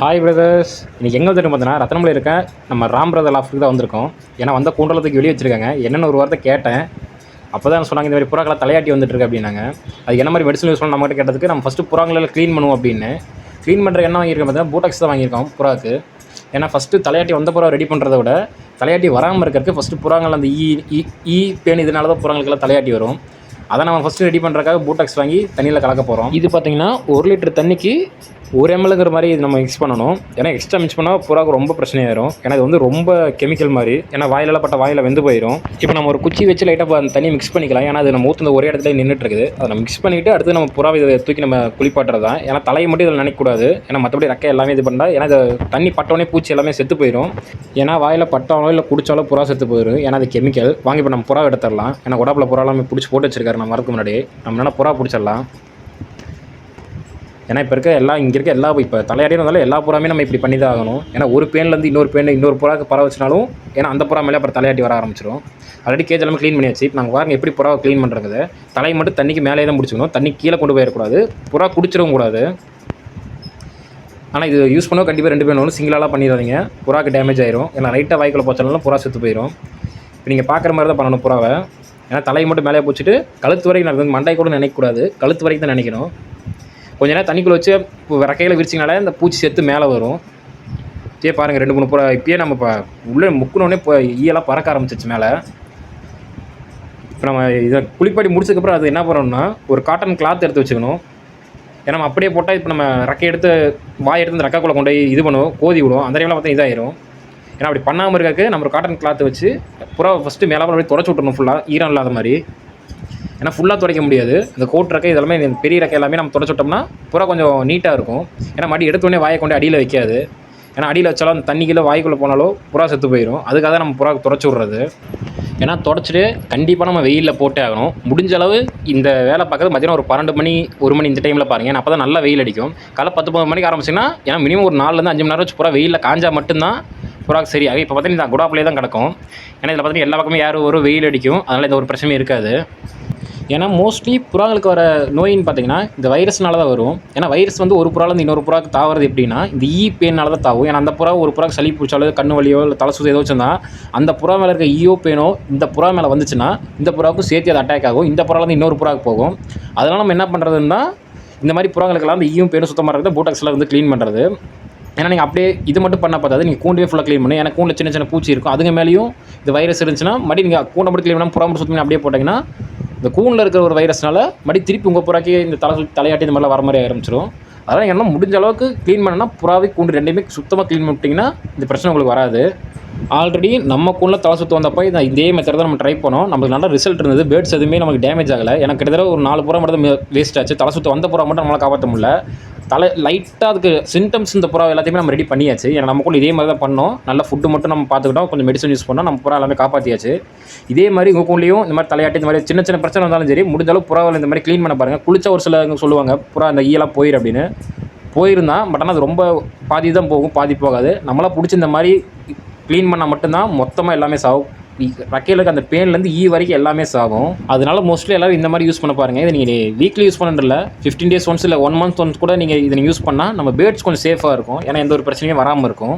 Hi brothers. இன்றைக்கி எங்கே வந்துட்டு பார்த்தீங்கன்னா ரத்னமலை இருக்க நம்ம ராம் பிரதர் லாஃப்ட்டுக்கு தான் வந்திருக்கோம். ஏன்னா வந்த கூண்டலத்துக்கு வெளியே வச்சுருக்காங்க. என்னென்னு ஒரு வார்த்தை கேட்டேன். அப்போ தான் சொன்னாங்க இந்த மாதிரி புறாக்களை தலையாட்டி வந்துட்டுருக்கு அப்படின்னாங்க. அது என்ன மாதிரி மெடிசன் யூஸ் பண்ண நம்மகிட்ட கேட்டதுக்கு நம்ம ஃபஸ்ட்டு புறாங்களை க்ளீன் பண்ணுவோம் அப்படின்னு. க்ளீன் பண்ணுற என்ன வாங்கியிருக்கோம் பார்த்தீங்கன்னா பூட்டாக்ஸ் தான் வாங்கியிருக்கோம் புறாக்கு. ஏன்னா ஃபஸ்ட்டு தலையாட்டி வந்த புறா ரெடி பண்ணுறத விட தலையாட்டி வராமல் இருக்கிறதுக்கு ஃபஸ்ட்டு புறாங்கள் அந்த ஈ பேன் இதனால தான் புறாங்களுக்கெல்லாம் தலையாட்டி வரும். அதை நம்ம ஃபஸ்ட்டு ரெடி பண்ணுறதுக்காக பூட்டாக்ஸ் வாங்கி தண்ணியில் கலக்க போகிறோம். இது பார்த்திங்கன்னா 1 லிட்டர் தண்ணிக்கு 1 mlங்கிற மாதிரி இது நம்ம மிக்ஸ் பண்ணணும். ஏன்னா எக்ஸ்ட்ரா மிக்ஸ் பண்ணால் புறாவுக்கு ரொம்ப பிரச்சனையாயிரும். ஏன்னா இது வந்து ரொம்ப கெமிக்கல் மாதிரி. ஏன்னா வாயிலெல்லாம் பட்ட வாயில் வெந்து போயிடும். இப்போ நம்ம ஒரு குச்சி வச்சு லைட்டாக அந்த தண்ணி மிக்ஸ் பண்ணிக்கலாம். ஏன்னா அது நம்ம ஊற்றுந்த ஒரே இடத்துல நின்றுட்டு இருக்குது. அதை நம்ம மிக்ஸ் பண்ணிவிட்டு அடுத்து நம்ம புறாவை இதை தூக்கி நம்ம குளிப்பாட்டுறது தான். ஏன்னா தலையை மட்டும் இதில் நினைக்கக்கூடாது. ஏன்னா மற்றபடி ரெக்கை எல்லாமே இது பண்ணால் ஏன்னா இது தண்ணி பட்டோடனே பூச்சி எல்லாமே செத்து போயிடும். ஏன்னா வாயில் பட்டாலோ இல்லை குடித்தாலோ புறா செத்து போயிடும். ஏன்னா அது கெமிக்கல். வாங்கி இப்போ நம்ம புறா எடுத்துடலாம். ஏன்னா உடம்புல புறா எல்லாமே பிடிச்சி போட்டு வச்சிருக்காரு நம்ம வரதுக்கு முன்னாடி. நம்ம என்ன புறா பிடிச்சிடலாம். ஏன்னா இப்போ இங்கே இருக்க எல்லா இப்போ தலையாடியே இருந்தாலும் எல்லா புறாமே நம்ம இப்படி பண்ணி தான் ஆகணும். ஏன்னா ஒரு பேன்லேருந்து இன்னொரு புறாக்கு பறவை வச்சினாலும் ஏன்னா அந்த புறா மேலே அப்புறம் தலையாட்டி வர ஆரம்பிச்சிடும். ஆல்ரெடி கேஜ் எல்லாமே க்ளீன் பண்ணியாச்சு. இப்போ நாங்கள் பாருங்கள் எப்படி புறாவை க்ளீன் பண்ணுறது. தலையை மட்டும் தண்ணிக்கு மேலே தான் முடிச்சுக்கணும். தண்ணி கீழே கொண்டு போயிடக்கூடாது. புறா குடிச்சிடவும் கூடாது. ஆனால் இது யூஸ் பண்ணவும் கண்டிப்பாக 2 பேர் ஒன்று சிங்கிளாலாம் பண்ணிடாதீங்க. புறாக்கு டேமேஜ் ஆயிரும். ஏன்னா லைட்டாக வாய்க்குள்ள போச்சாலும் புறா செத்து போயிடும். இப்போ நீங்கள் பார்க்குற மாதிரி தான் பண்ணணும் புறாவை. ஏன்னா தலையை மட்டும் மேலே போச்சுட்டு கழுத்து வரைக்கும் நடக்குது. மண்டை கூட நினைக்கக்கூடாது. கழுத்து வரைக்கும் தான் நினைக்கணும். கொஞ்ச நேரம் தண்ணிக்குள்ளே வச்சு ரெக்கையில் விரிச்சிங்கனாலே இந்த பூச்சி செத்து மேலே வரும். இப்பயே பாருங்கள் 2-3 புறா இப்பயே நம்ம இப்போ உள்ளே முக்கினோடனே இப்போ ஈயெல்லாம் பறக்க ஆரம்பிச்சிச்சு மேலே. இப்போ நம்ம இதை குளிப்பாட்டி முடிச்சதுக்கப்புறம் அது என்ன பண்ணணும்னா ஒரு காட்டன் கிளாத் எடுத்து வச்சுக்கணும். ஏன்னா நம்ம அப்படியே போட்டால் இப்போ நம்ம ரெக்கை எடுத்து வாய் எடுத்து அந்த ரெக்கைக்குள்ளே கொண்டு போய் இது பண்ணுவோம், கோதி விடுவோம். அந்த டைமில் பார்த்தா இதாயிரும். ஏன்னா அப்படி பண்ணாமல் இருக்காக்கு நம்ம ஒரு காட்டன் கிளாத் வச்சு புறா ஃபஸ்ட்டு மேலே அப்படியே தொடச்சி விட்டுணும் ஃபுல்லாக ஈரம் இல்லாத மாதிரி. ஏன்னா ஃபுல்லாக துடைக்க முடியாது. இந்த கோட் ரெக்கை இதெல்லாமே பெரிய ரெக்கை எல்லாமே நம்ம துடைச்சி விட்டோம்னா புறா கொஞ்சம் நீட்டாக இருக்கும். ஏன்னா மடி எடுத்தோடனே வாயை கொண்டு அடியில் வைக்காது. ஏன்னா அடியில் வச்சாலும் அந்த தண்ணிக்குள்ளே வாய்க்குள்ளே போனாலும் புறா செத்து போயிடும். அதுக்காக தான் நம்ம புறாவுக்கு துடைச்சி விட்றது. ஏன்னா துடைச்சிட்டு கண்டிப்பாக நம்ம வெயிலில் போட்டே ஆகணும். முடிஞ்ச அளவு இந்த வேலை பார்க்குறது மதியானம் ஒரு 12 மணி 1 மணி இந்த டைமில் பாருங்கள். ஏன்னா அப்போ தான் நல்லா வெயில் அடிக்கும். காலை 10-11 மணிக்கு ஆரம்பிச்சிங்கன்னா ஏன்னா மினிமம் ஒரு 4-5 மணி நேரம் வச்சு புறா வெயிலில் காஞ்சால் மட்டும்தான் புறாக்கு சரி. இப்போ பார்த்தீங்கன்னா இந்த குடாப்பிலே தான் கிடக்கும். ஏன்னா இதில் பார்த்தீங்கன்னா எல்லா பக்கமும் யாரும் ஒரு வெயில் அடிக்கும். அதனால் இந்த ஒரு பிரச்சனையும் இருக்காது. ஏன்னா மோஸ்ட்லி புறாங்களுக்கு வர நோயின்னு பார்த்தீங்கன்னா இந்த வைரஸ்னால தான் வரும். ஏன்னா வைரஸ் வந்து ஒரு புறாலேருந்து இன்னொரு புறாக்கு தாவறது எப்படின்னா இந்த பேனால தான் தாவும். ஏன்னா அந்த புறா ஒரு புறாக்கு சளி பிடிச்சாலோ கண்ணு வலியோ இல்லை தலை சுற்றி ஏதோ வச்சுருந்தா அந்த புறா மேலே இருக்க பேனோ இந்த புறா மேலே வந்துச்சுன்னா இந்த புறாவுக்கும் சேர்த்து அது அட்டாக் ஆகும். இந்த புறாலேருந்து இன்னொரு புறாவுக்கு போகும். அதனால் நம்ம என்ன பண்ணுறதுன்னா இந்த மாதிரி புறாங்களுக்கெல்லாம் இந்த பேனும் சுத்தமாக இருக்கிறது பூட்டாக்ஸில் வந்து க்ளீன் பண்ணுறது. ஏன்னா நீங்கள் அப்படியே இது மட்டும் பண்ண பார்த்தாது நீங்கள் கூண்டே ஃபுல்லாக க்ளீன் பண்ணி. ஏன்னா கூண்டில் சின்ன சின்ன பூச்சி இருக்கும். அதுங்க மேலேயும் இந்த வைரஸ் இருந்துச்சுன்னா மறுபடியும் நீங்கள் கூண்டை மட்டும் க்ளீன் பண்ணால் புறா மட்டும் சுத்தமாக அப்படியே போட்டிங்கன்னா இந்த கூண்டில் இருக்கிற ஒரு வைரஸ்னால மறுபடியும் திருப்பி உங்கள் புறாக்கே இந்த தலையாட்டி இந்த மாதிரிலாம் வர மாதிரி ஆரம்பிச்சிடும். அதனால் என்ன முடிஞ்ச அளவுக்கு க்ளீன் பண்ணனா புறாவை கூண்டு 2மே சுத்தமாக க்ளீன் பண்ணிட்டிங்கன்னா இந்த பிரச்சனை உங்களுக்கு வராது. ஆல்ரெடி நம்ம கூண்டில் தலை சுற்று வந்தப்போ இதே மெத்தட் தான் நம்ம ட்ரை பண்ணோம். நமக்கு நல்ல ரிசல்ட் இருந்தது. பேர்ட்ஸ் எதுவுமே நமக்கு டேமேஜ் ஆகலை. எனக்கு கிட்டத்தட்ட ஒரு 4 புறா மட்டும் வேஸ்ட் ஆச்சு. தலை சுற்று வந்த புறா மட்டும் நம்மளால் காப்பாற்ற முடியல. லைட்டாக அதுக்கு சிம்டம்ஸ் இந்த புறா எல்லாத்தையுமே நம்ம ரெடி பண்ணியாச்சு. ஏன்னா நமக்குள்ள இதே மாதிரி தான் பண்ணோம். நல்ல ஃபுட்டு மட்டும் நம்ம பார்த்துக்கிட்டோம். கொஞ்சம் மெடிசன் யூஸ் பண்ணோம். நம்ம புறா எல்லாமே காப்பாற்றியாச்சு. இதே மாதிரி உங்கள் கூண்லேயும் இந்த மாதிரி தலையாட்டி இந்த மாதிரி சின்ன சின்ன பிரச்சனை வந்தாலும் சரி முடிஞ்சாலும் புறாவில் இந்த மாதிரி க்ளீன் பண்ண பாருங்கள். குளிச்சா ஒரு சில சொல்லுவாங்க புறா இந்த ஈயெல்லாம் போயிரு அப்படின்னு. போயிருந்தான் பட் ஆனால் அது ரொம்ப பாதி தான் போகும், பாதி போகாது. நம்மளாம் பிடிச்சி இந்த மாதிரி க்ளீன் பண்ணால் மட்டும்தான் மொத்தமாக எல்லாமே சாகும். ரெக்கையில் இருக்க அந்த பேன்லேருந்து வரைக்கும் எல்லாமே சாகும். அதனால மோஸ்ட்லி எல்லோரும் இந்த மாதிரி யூஸ் பண்ண பாருங்கள். இதை நீங்கள் வீக்லி யூஸ் பண்ணுறதில்ல 15 days ஒன்ஸ் இல்லை 1 month ஒன்ஸ் கூட நீங்கள் இதை யூஸ் பண்ணால் நம்ம பேர்ட்ஸ் கொஞ்சம் சேஃபாக இருக்கும். ஏன்னா எந்த ஒரு பிரச்சனையும் வராமல் இருக்கும்.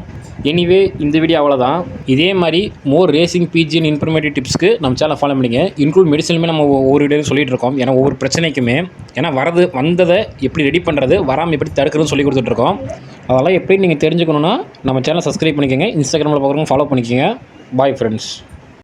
எனிவே இந்த வீடியோ அவ்வளோதான். இதே மாதிரி மோர் ரேசிங் பிஜிஎன் இன்ஃபர்மேட்டிவ் டிப்ஸ்க்கு நம்ம சேனல் ஃபாலோ பண்ணிங்க. இன்க்ளூட் மெடிசனுமே நம்ம ஒவ்வொரு வீடியோவும் சொல்லிட்டு இருக்கோம். ஏன்னா ஒவ்வொரு பிரச்சனைக்குமே ஏன்னா வந்ததை எப்படி ரெடி பண்ணுறது வராமல் எப்படி தடுக்கிறதுன்னு சொல்லி கொடுத்துட்ருக்கோம். அதெல்லாம் எப்படி நீங்கள் தெரிஞ்சுக்கணுன்னா நம்ம சேனல் சப்ஸ்கிரைப் பண்ணிக்கோங்க. இன்ஸ்டாகிராமில் பார்க்குறவங்க ஃபாலோ பண்ணிக்கோங்க. Bye friends.